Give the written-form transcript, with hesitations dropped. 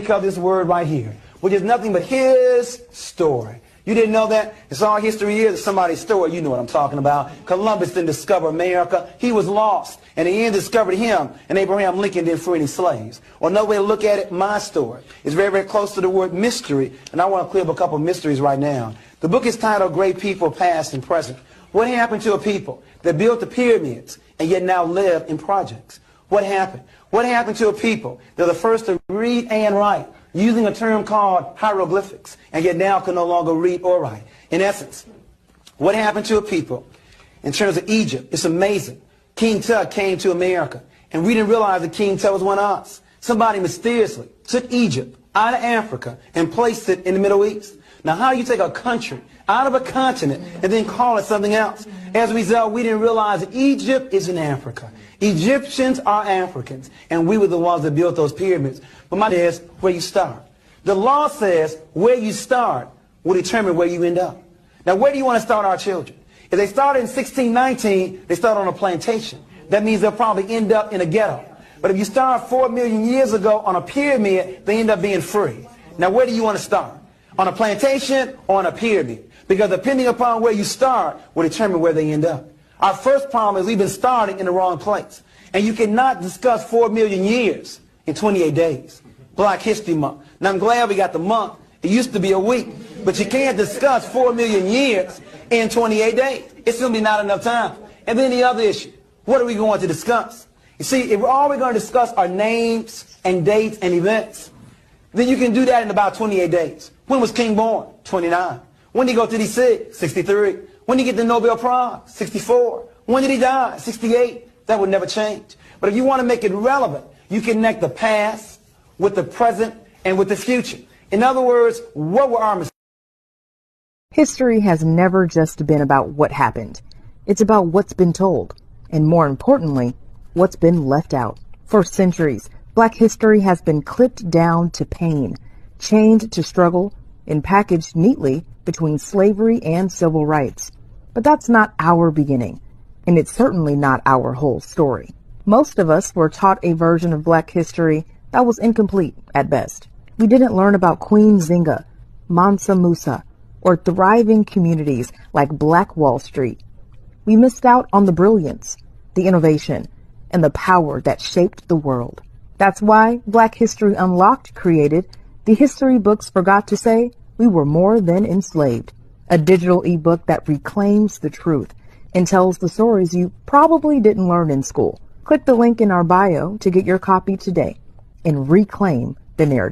because of this word right here, which is nothing but his story. You didn't know that? It's all history is. It's somebody's story. You know what I'm talking about. Columbus didn't discover America. He was lost. And the end discovered him. And Abraham Lincoln didn't free any slaves. Or another way to look at it, my story. It's very, very close to the word mystery. And I want to clear up a couple of mysteries right now. The book is titled Great People, Past and Present. What happened to a people that built the pyramids and yet now live in projects? What happened? What happened to a people that are the first to read and write using a term called hieroglyphics, and yet now can no longer read or write? In essence, what happened to a people in terms of Egypt? It's amazing. King Tut came to America, and we didn't realize that King Tut was one of us. Somebody mysteriously took Egypt out of Africa and placed it in the Middle East. Now, how do you take a country out of a continent and then call it something else? As a result, we didn't realize that Egypt is in Africa. Egyptians are Africans, and we were the ones that built those pyramids. But my is where you start. The law says where you start will determine where you end up. Now, where do you want to start our children? If they started in 1619, they start on a plantation. That means they'll probably end up in a ghetto. But if you start 4 million years ago on a pyramid, they end up being free. Now, where do you want to start? On a plantation or on a pyramid? Because depending upon where you start will determine where they end up. Our first problem is we've been starting in the wrong place. And you cannot discuss 4 million years in 28 days. Black History Month. Now, I'm glad we got the month. It used to be a week. But you can't discuss 4 million years in 28 days. It's simply not enough time. And then the other issue, what are we going to discuss? You see, if all we're going to discuss are names and dates and events, then you can do that in about 28 days. When was King born? 29. When did he go to D.C.? 63. When did he get the Nobel Prize? 64. When did he die? 68. That would never change. But if you want to make it relevant, you connect the past with the present and with the future. In other words, what were our mistakes? History has never just been about what happened. It's about what's been told. And more importantly, what's been left out. For centuries, Black history has been clipped down to pain, chained to struggle, and packaged neatly between slavery and civil rights. But that's not our beginning, and it's certainly not our whole story. Most of us were taught a version of Black history that was incomplete at best. We didn't learn about Queen Zinga, Mansa Musa, or thriving communities like Black Wall Street. We missed out on the brilliance, the innovation, and the power that shaped the world. That's why Black History Unlocked created the history books forgot to say we were more than enslaved, a digital ebook that reclaims the truth and tells the stories you probably didn't learn in school. Click the link in our bio to get your copy today and reclaim the narrative.